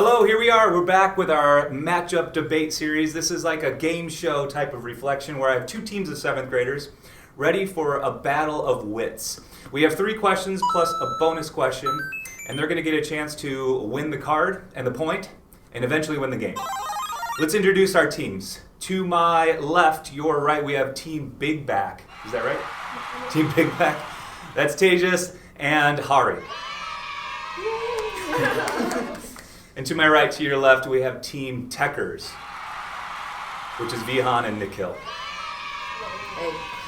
Hello, here we are. We're back with our matchup debate series. This is like a game show type of reflection where I have two teams of 7th graders ready for a battle of wits. We have 3 questions plus a bonus question, and they're going to get a chance to win the card and the point, and eventually win the game. Let's introduce our teams. To my left, your right, we have Team Big Back. Is that right? Team Big Back. That's Tejas and Hari. And to my right, to your left, we have Team Tekkers, which is Vihaan and Nikhil.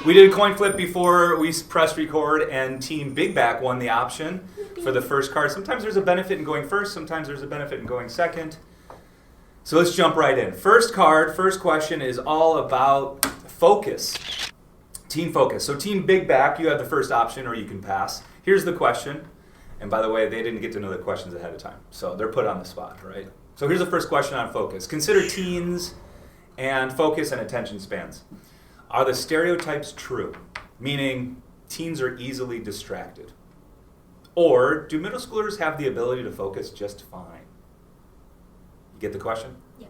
We did a coin flip before we pressed record, and Team Big Back won the option for the first card. Sometimes there's a benefit in going first, sometimes there's a benefit in going second. So let's jump right in. First card, first question is all about focus. Team focus. So Team Big Back, you have the first option or you can pass. Here's the question. And by the way, they didn't get to know the questions ahead of time. So they're put on the spot, right? So here's the first question on focus. Consider teens and focus and attention spans. Are the stereotypes true? Meaning teens are easily distracted. Or do middle schoolers have the ability to focus just fine? You get the question? Yeah.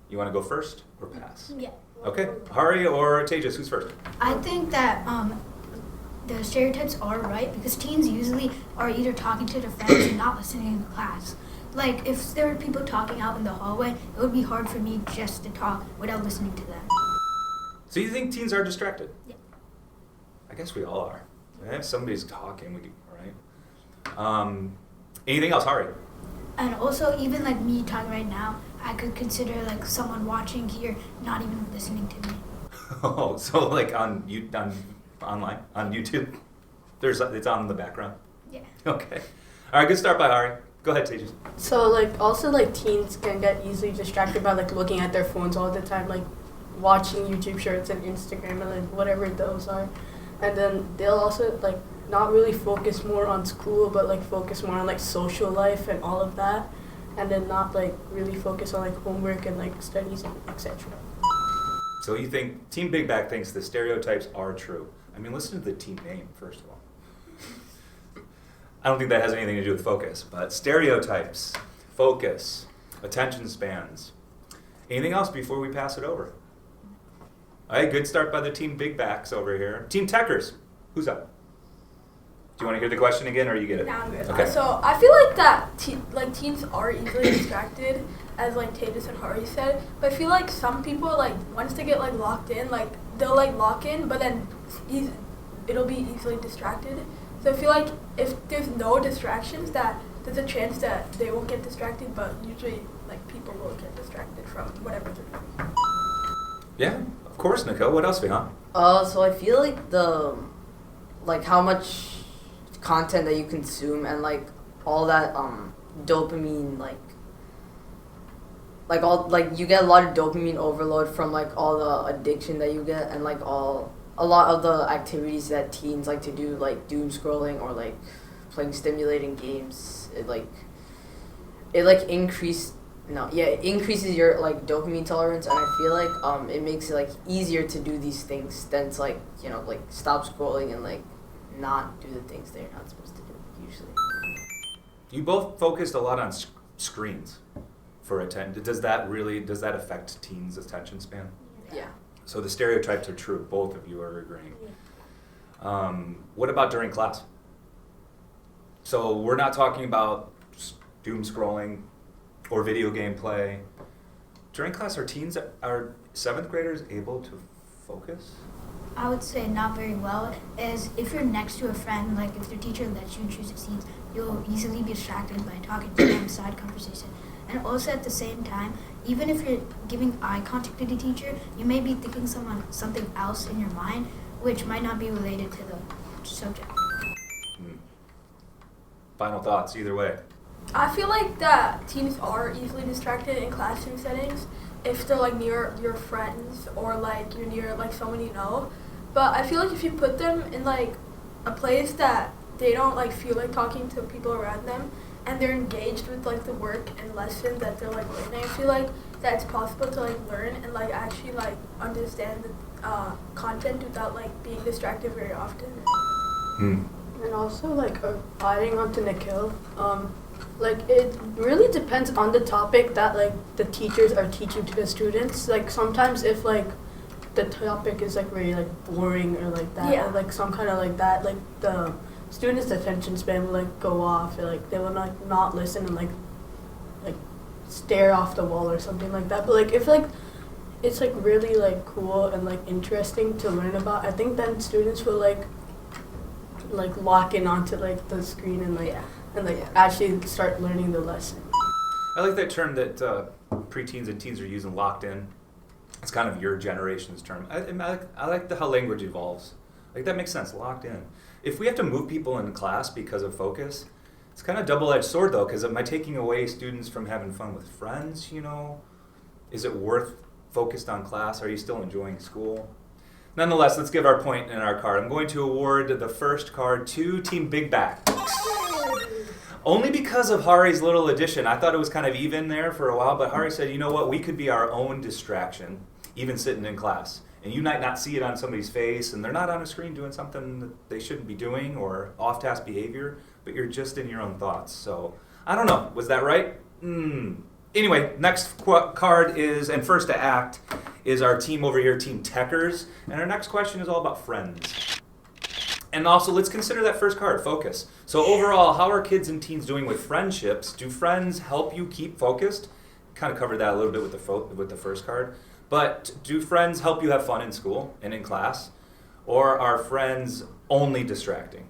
You want to go first or pass? Yeah. Okay. Hari or Tejas, who's first? I think that the stereotypes are right because teens usually are either talking to their friends and not listening in class. Like, if there were people talking out in the hallway, it would be hard for me just to talk without listening to them. So you think teens are distracted? Yeah. I guess we all are. If somebody's talking, right? Anything else, Hari? And also, even like me talking right now, I could consider like someone watching here not even listening to me. Oh, so like online, on YouTube? It's on in the background? Yeah. Okay. All right, good start by Hari. Go ahead, Tejas. So also teens can get easily distracted by looking at their phones all the time, watching YouTube shorts and Instagram and whatever those are. And then they'll also not really focus more on school, but focus more on social life and all of that. And then not really focus on homework and studies and etc. So you think Team Big Back thinks the stereotypes are true? I mean, listen to the team name, first of all. I don't think that has anything to do with focus, but stereotypes, focus, attention spans. Anything else before we pass it over? All right, good start by the Team Big Backs over here. Team Tekkers, who's up? Do you want to hear the question again, or you get it? Now I'm good. Okay. So I feel like that teens are easily distracted, as Tejas and Hari said. But I feel like some people once they get locked in, they'll lock in, but then it'll be easily distracted. So I feel like if there's no distractions, that there's a chance that they won't get distracted. But usually people will get distracted from whatever they're doing. Yeah, of course, Nikhil. What else, Vihaan? So I feel how much content that you consume and all that dopamine you get a lot of dopamine overload from all the addiction that you get and a lot of the activities that teens like to do, doom scrolling or playing stimulating games. It increases your dopamine tolerance, and I feel it makes it easier to do these things than to stop scrolling and not do the things that you're not supposed to do usually. You both focused a lot on screens for attention. Does that affect teens' attention span? Yeah. So the stereotypes are true. Both of you are agreeing. What about during class? So we're not talking about doom scrolling or video game play. During class, are 7th graders able to focus? I would say not very well, as if you're next to a friend, if the teacher lets you choose a seat, you'll easily be distracted by talking to them side conversation. And also at the same time, even if you're giving eye contact to the teacher, you may be thinking something else in your mind, which might not be related to the subject. Final thoughts, either way. I feel like that teens are easily distracted in classroom settings if they're near your friends or you're near someone you know. But I feel if you put them in a place that they don't feel like talking to people around them and they're engaged with the work and lesson that they're learning, I feel that's possible to learn and actually understand the content without being distracted very often. And also adding on to Nikhil, Like, it really depends on the topic that, like, the teachers are teaching to the students. Like, sometimes if, like, the topic is, like, very, like, boring or like that, Yeah. or, like, some kind of like that, like, the students' attention span will, like, go off, or, like, they will, like, not listen and, like, stare off the wall or something like that. But, like, if, like, it's, like, really, like, cool and, like, interesting to learn about, I think then students will, like, lock in onto, like, the screen and, like, Yeah. Yeah. actually start learning the lesson. I like that term that preteens and teens are using, locked in. It's kind of your generation's term. I like how language evolves. Like, that makes sense, locked in. If we have to move people in class because of focus, it's kind of a double-edged sword, though, because am I taking away students from having fun with friends, you know? Is it worth focused on class? Are you still enjoying school? Nonetheless, let's give our point in our card. I'm going to award the first card to Team Big Back. Only because of Hari's little addition. I thought it was kind of even there for a while, but Hari said, you know what, we could be our own distraction, even sitting in class. And you might not see it on somebody's face, and they're not on a screen doing something that they shouldn't be doing or off-task behavior, but you're just in your own thoughts. So, I don't know. Was that right? Anyway, next card is, and first to act, is our team over here, Team Tekkers. And our next question is all about friends. And also, let's consider that first card, focus. So overall, how are kids and teens doing with friendships? Do friends help you keep focused? Kind of covered that a little bit with the first card. But do friends help you have fun in school and in class? Or are friends only distracting?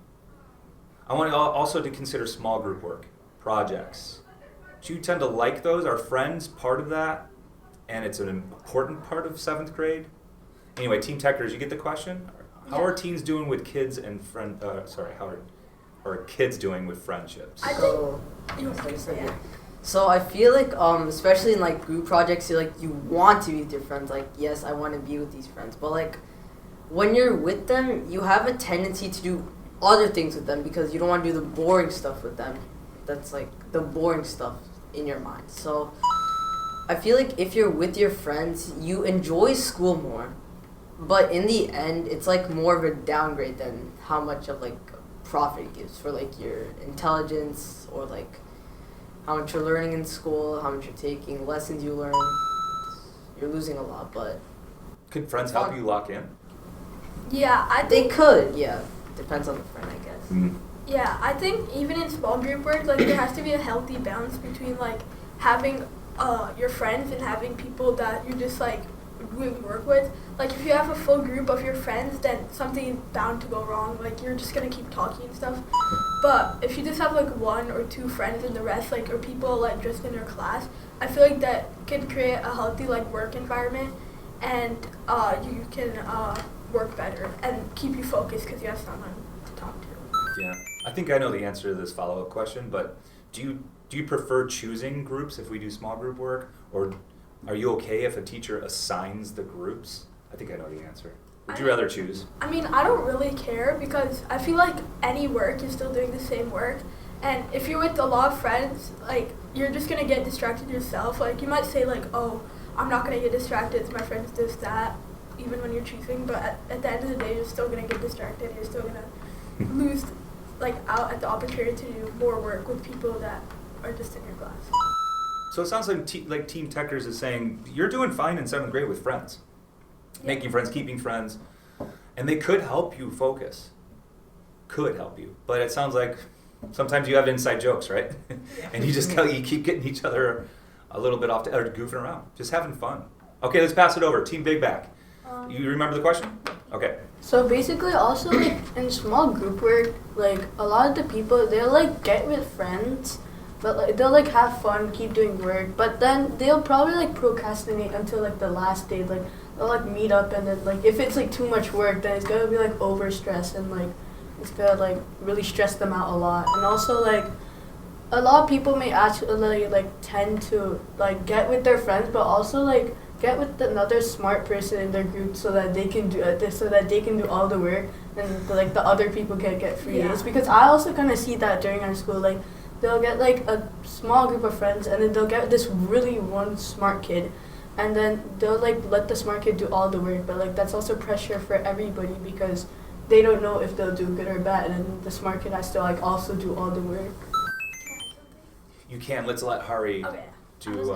I want also to consider small group work, projects. Do you tend to like those? Are friends part of that? And it's an important part of 7th grade? Anyway, Team Tekkers, you get the question? How are teens doing with kids and how are kids doing with friendships? So I feel like, especially in like group projects, you want to be with your friends. Like, yes, I want to be with these friends, but like when you're with them, you have a tendency to do other things with them because you don't want to do the boring stuff with them. That's like the boring stuff in your mind. So I feel like if you're with your friends, you enjoy school more. But in the end, it's like more of a downgrade than how much of like profit it gives for like your intelligence or like how much you're learning in school, how much you're taking, lessons you learn. You're losing a lot, but Could friends help you lock in? Yeah, I they think. could, yeah. Depends on the friend, I guess. Yeah, I think even in small group work, like there has to be a healthy balance between like having your friends and having people that you just like doing work with. Like if you have a full group of your friends, then something is bound to go wrong. Like you're just gonna keep talking and stuff. But if you just have like 1 or 2 friends and the rest like are people like just in your class, I feel like that can create a healthy like work environment, and you can work better and keep you focused because you have someone to talk to. Yeah, I think I know the answer to this follow-up question, but do you prefer choosing groups if we do small group work, or are you okay if a teacher assigns the groups? I think I know the answer. Would you rather choose? I mean, I don't really care because I feel like any work, you're still doing the same work. And if you're with a lot of friends, like, you're just going to get distracted yourself. Like, you might say, like, oh, I'm not going to get distracted if my friends does that, even when you're choosing. But at the end of the day, you're still going to get distracted. You're still going to lose, like, out at the opportunity to do more work with people that are just in your class. So it sounds like Team Tekkers is saying you're doing fine in 7th grade with friends. Yeah. Making friends, keeping friends, and they could help you focus. Could help you, but it sounds like sometimes you have inside jokes, right? And you keep getting each other a little bit off or goofing around, just having fun. Okay, let's pass it over. Team Big Back. You remember the question? Okay. So basically, also like in small group work, like a lot of the people they'll like get with friends, but like they'll like have fun, keep doing work, but then they'll probably like procrastinate until like the last day. Like they'll like meet up, and then like if it's like too much work, then it's gonna be like overstressed, and like it's gonna like really stress them out a lot. And also like a lot of people may actually like tend to like get with their friends, but also like get with another smart person in their group so that they can do all the work, and like the other people can get free days. Because I also kind of see that during our school, like they'll get like a small group of friends, and then they'll get this really one smart kid, and then they'll like let the smart kid do all the work, but like that's also pressure for everybody because they don't know if they'll do good or bad, and the smart kid has to like also do all the work. you can. Let's let Hari Okay. do. Go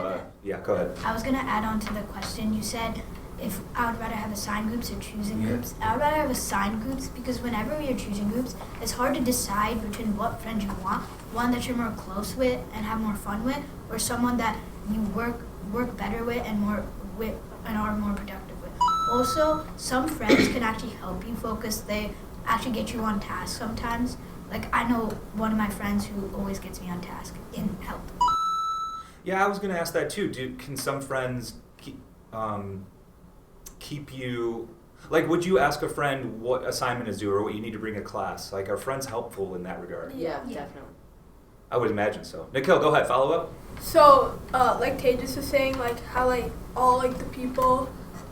ahead. I was gonna add on to the question. You said if I would rather have assigned groups or choosing groups. I would rather have assigned groups because whenever we are choosing groups, it's hard to decide between what friends you want. One that you're more close with and have more fun with, or someone that you work better with and are more productive with. Also, some friends can actually help you focus. They actually get you on task sometimes. Like I know one of my friends who always gets me on task and help. Yeah, I was going to ask that too. Can some friends keep you, like, would you ask a friend what assignment is due or what you need to bring a class? Like, are friends helpful in that regard? Yeah, definitely. I would imagine so. Nikhil, go ahead, follow up. So, like Tejas was saying, like how like all like the people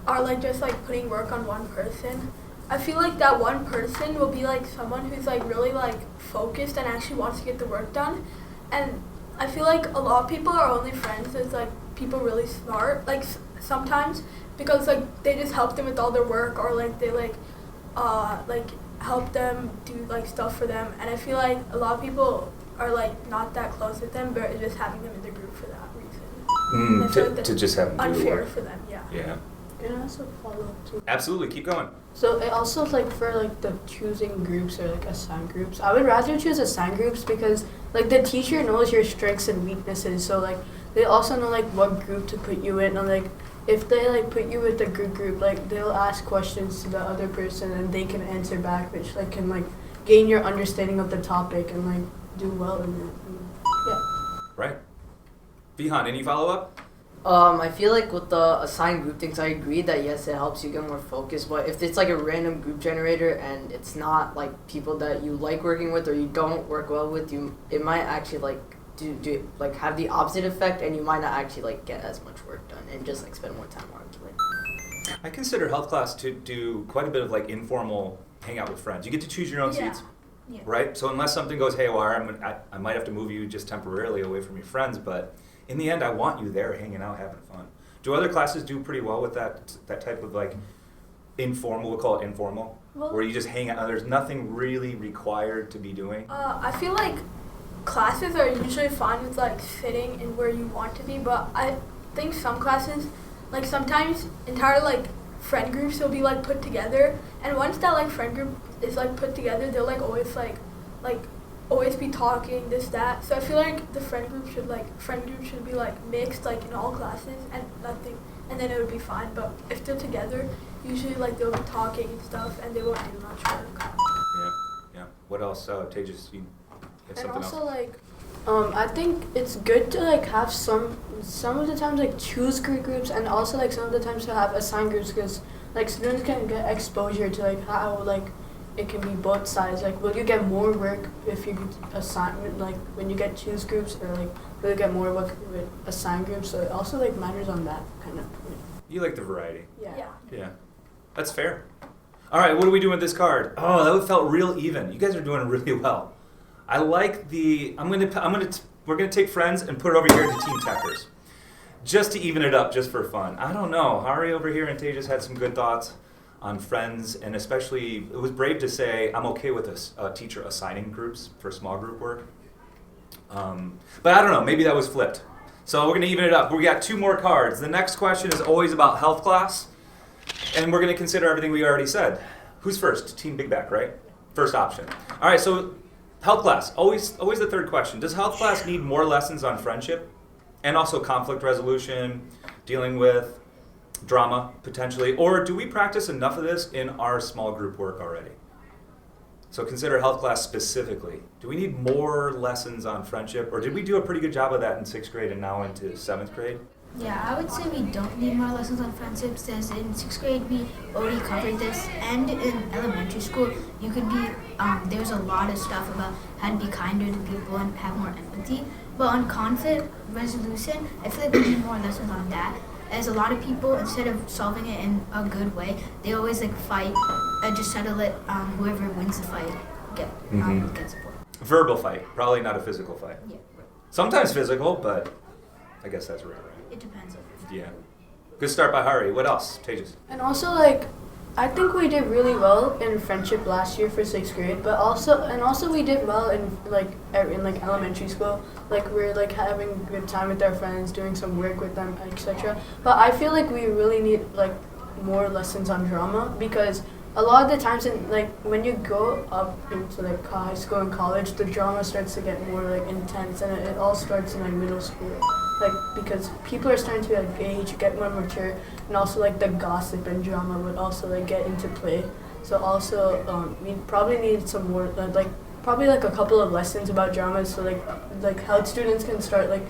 are like just like putting work on one person. I feel like that one person will be like someone who's like really like focused and actually wants to get the work done. And I feel like a lot of people are only friends with like people really smart, like sometimes because like they just help them with all their work or like they like help them do like stuff for them. And I feel like a lot of people are like not that close with them, but just having them in the group for that reason. I feel like that's To just have them do the unfair work. for them. Yeah. Yeah. Can I also follow up too? Absolutely, keep going. So it also like for like the choosing groups or like assigned groups, I would rather choose assigned groups because like the teacher knows your strengths and weaknesses. So like they also know like what group to put you in. And like if they like put you with a good group, like they'll ask questions to the other person and they can answer back, which like can like gain your understanding of the topic and like do well in it. Yeah. Right. Vihaan, any follow up? I feel like with the assigned group things, I agree that yes, it helps you get more focused. But if it's like a random group generator and it's not like people that you like working with or you don't work well with, it might actually like do like have the opposite effect, and you might not actually like get as much work done and just like spend more time arguing. I consider health class to do quite a bit of like informal hangout with friends. You get to choose your own Yeah. seats, Yeah. right? So unless something goes haywire, I might have to move you just temporarily away from your friends, but in the end, I want you there hanging out, having fun. Do other classes do pretty well with that type of like informal, we'll call it informal, Well, where you just hang out, there's nothing really required to be doing? I feel like classes are usually fine with like sitting in where you want to be, but I think some classes, like sometimes entire like friend groups will be like put together, and once that like friend group is like put together, they'll like always be talking this that. So I feel like the friend group should be like mixed like in all classes and nothing, and then it would be fine. But if they're together, usually like they'll be talking and stuff, and they won't do much work. Yeah. What else, Tejas? You have And something also else? like I think it's good to like have some of the times like choose groups, and also like some of the times to have assigned groups, because like students can get exposure to like how like it can be both sides. Like will you get more work if you assign like when you get choose groups, or like will you get more work with assigned groups? So it also like matters on that kind of point. You like the variety. Yeah. Yeah, that's fair. All right, what are we doing with this card? Oh, that felt real even. You guys are doing really well. I like the. We're gonna take friends and put it over here to Team Tekkers, just to even it up, just for fun. I don't know. Hari over here and Tejas had some good thoughts on friends, and especially it was brave to say I'm okay with a teacher assigning groups for small group work. But I don't know. Maybe that was flipped. So we're gonna even it up. We got 2 more cards. The next question is always about health class. And we're going to consider everything we already said. Who's first? Team Big Back, right? First option. All right, so health class. Always the third question. Does health class need more lessons on friendship and also conflict resolution, dealing with drama, potentially? Or do we practice enough of this in our small group work already? So consider health class specifically. Do we need more lessons on friendship? Or did we do a pretty good job of that in 6th grade and now into 7th grade? Yeah, I would say we don't need more lessons on friendships, since in 6th grade we already covered this, and in elementary school you could be, there's a lot of stuff about how to be kinder to people and have more empathy. But on conflict resolution, I feel like we need more lessons on that, as a lot of people, instead of solving it in a good way, they always like fight and just try to let whoever wins the fight get support. Verbal fight, probably not a physical fight. Yeah, Sometimes physical, but I guess that's rare. it depends on. Yeah. Good start by Hari. What else? Tejas. And also like I think we did really well in friendship last year for 6th grade, but also we did well in elementary school. Like we're like having a good time with our friends, doing some work with them, etc. But I feel like we really need like more lessons on drama, because a lot of the times when you go up into like high school and college, the drama starts to get more like intense, and it all starts in like middle school. Like because people are starting to like age, get more mature, and also like the gossip and drama would also like get into play. So also we probably need some more probably like a couple of lessons about drama, so like how students can start like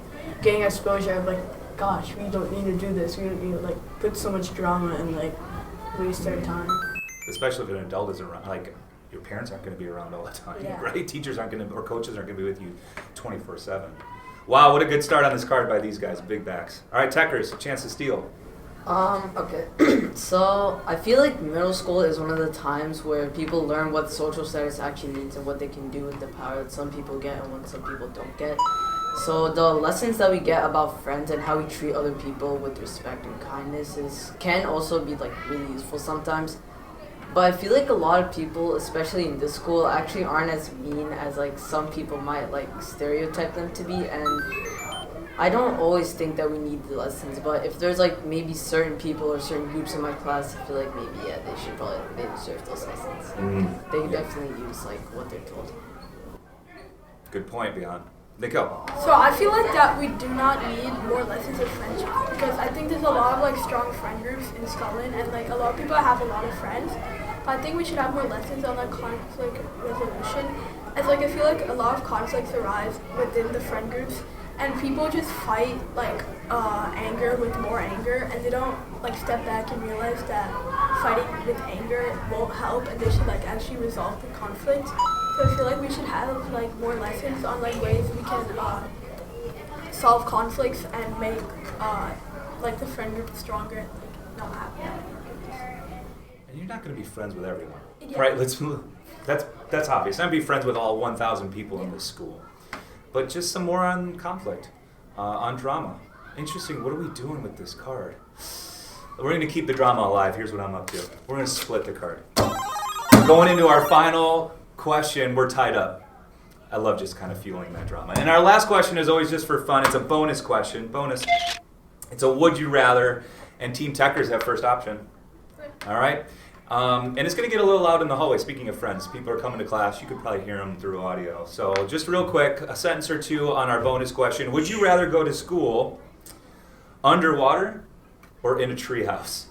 getting exposure of like, gosh, we don't need to do this. We don't need to like put so much drama and like waste our time. Especially if an adult isn't around, like your parents aren't going to be around all the time, Yeah. right? Teachers aren't going to, or coaches aren't going to be with you 24/7. Wow, what a good start on this card by these guys, big backs. All right, Tekkers, a chance to steal. Okay. So I feel like middle school is one of the times where people learn what social status actually means and what they can do with the power that some people get and what some people don't get. So the lessons that we get about friends and how we treat other people with respect and kindness can also be like really useful sometimes. But I feel like a lot of people, especially in this school, actually aren't as mean as like some people might like stereotype them to be, and I don't always think that we need the lessons, but if there's like maybe certain people or certain groups in my class, I feel like maybe they deserve those lessons. They definitely use like what they're told. Good point, Vihaan. Nikhil. So I feel like that we do not need more lessons of friendship, because I think there's a lot of like strong friend groups in Scotland, and like a lot of people have a lot of friends. But I think we should have more lessons on like conflict resolution, as like I feel like a lot of conflicts arise within the friend groups, and people just fight like anger with more anger, and they don't like step back and realize that fighting with anger won't help, and they should like actually resolve the conflict. So I feel like we should have like more lessons on like ways we can solve conflicts and make like the friend group stronger and like not have that. And you're not going to be friends with everyone, Yeah. right? That's obvious. I'm not be friends with all 1,000 people in this school, but just some more on conflict, on drama. Interesting. What are we doing with this card? We're going to keep the drama alive. Here's what I'm up to. We're going to split the card. Going into our final question, we're tied up. I love just kind of fueling that drama. And our last question is always just for fun. It's a bonus question. Bonus. It's a would you rather, and Team Tekkers have first option. All right? And it's going to get a little loud in the hallway. Speaking of friends, people are coming to class. You could probably hear them through audio. So just real quick, a sentence or two on our bonus question. Would you rather go to school underwater or in a treehouse?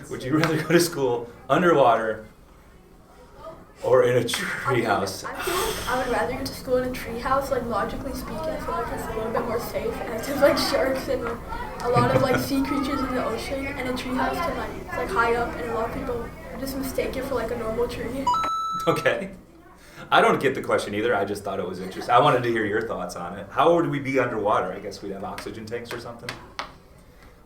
Would you rather go to school underwater or in a treehouse? I feel like I would rather go to school in a treehouse. Like logically speaking, I feel like it's a little bit more safe, and it's just like sharks and like, a lot of like sea creatures in the ocean. And a treehouse can like it's like high up, and a lot of people just mistake it for like a normal tree. Okay. I don't get the question either. I just thought it was interesting. I wanted to hear your thoughts on it. How would we be underwater? I guess we'd have oxygen tanks or something.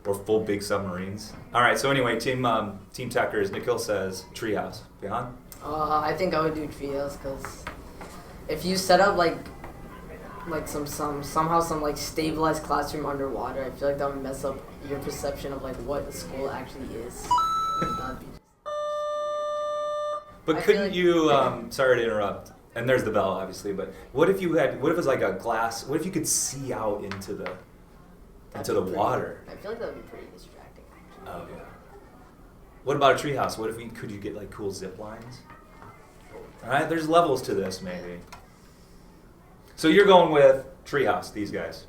Or full big submarines. All right. So anyway, Team Tekkers. Nikhil says treehouse. Vihaan? I think I would do trios, because if you set up like somehow some like stabilized classroom underwater, I feel like that would mess up your perception of like what the school actually is. That'd be But I couldn't feel like- you? Sorry to interrupt. And there's the bell, obviously. But what if you had? What if it was like a glass? What if you could see out into the water? I feel like that would be pretty distracting. Actually. Oh yeah. What about a treehouse? What if could you get like cool zip lines? All right, there's levels to this maybe. So you're going with treehouse, these guys.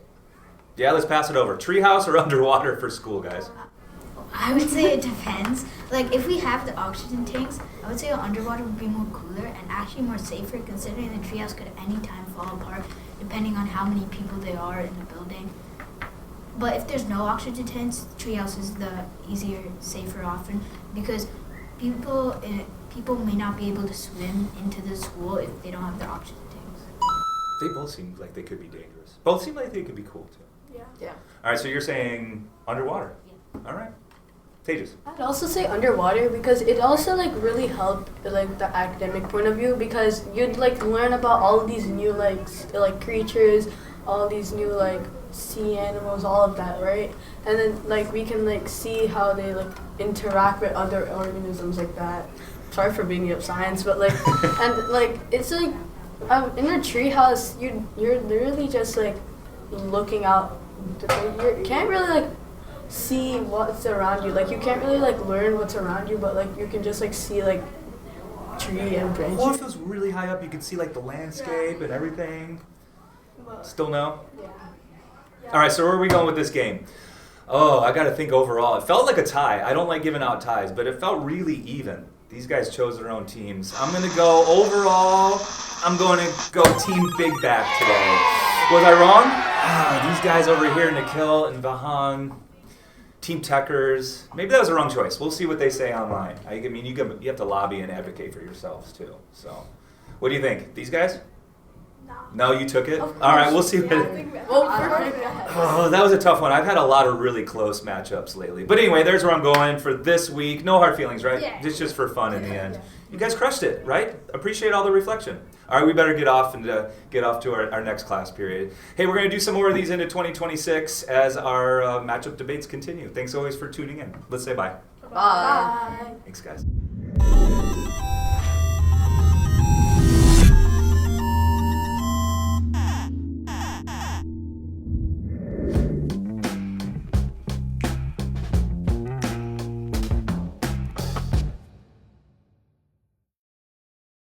Yeah, let's pass it over. Treehouse or underwater for school, guys? I would say it depends. Like, if we have the oxygen tanks, I would say underwater would be more cooler and actually more safer, considering the treehouse could anytime fall apart, depending on how many people there are in the building. But if there's no oxygen tanks, treehouse is the easier, safer option, because people may not be able to swim into the school if they don't have their oxygen tanks. They both seem like they could be dangerous. Both seem like they could be cool too. Yeah. All right, so you're saying underwater. Yeah. All right. Tejas. I'd also say underwater, because it also like really helped like the academic point of view, because you'd like learn about all of these new like creatures, all these new like sea animals, all of that, right? And then like we can like see how they like interact with other organisms like that. Sorry for bringing up science, but like and like it's like in a treehouse you're literally just like looking out. You can't really like see what's around you. Like you can't really like learn what's around you, but like you can just like see like tree and branches. Or if it was really high up, you could see like the landscape and everything. Still no? Yeah. All right, so where are we going with this game? Oh, I got to think overall. It felt like a tie. I don't like giving out ties, but it felt really even. These guys chose their own teams. I'm going to go overall. I'm going to go Team Big Back today. Was I wrong? These guys over here, Nikhil and Vihaan, Team Tekkers. Maybe that was the wrong choice. We'll see what they say online. I mean, you have to lobby and advocate for yourselves too. So, what do you think? These guys? No, you took it? All right, we'll see. Oh, that was a tough one. I've had a lot of really close matchups lately. But anyway, there's where I'm going for this week. No hard feelings, right? Yeah. It's just for fun in the end. You guys crushed it, right? Appreciate all the reflection. All right, we better get off and get off to our next class period. Hey, we're going to do some more of these into 2026 as our matchup debates continue. Thanks always for tuning in. Let's say bye. Bye. Thanks, guys.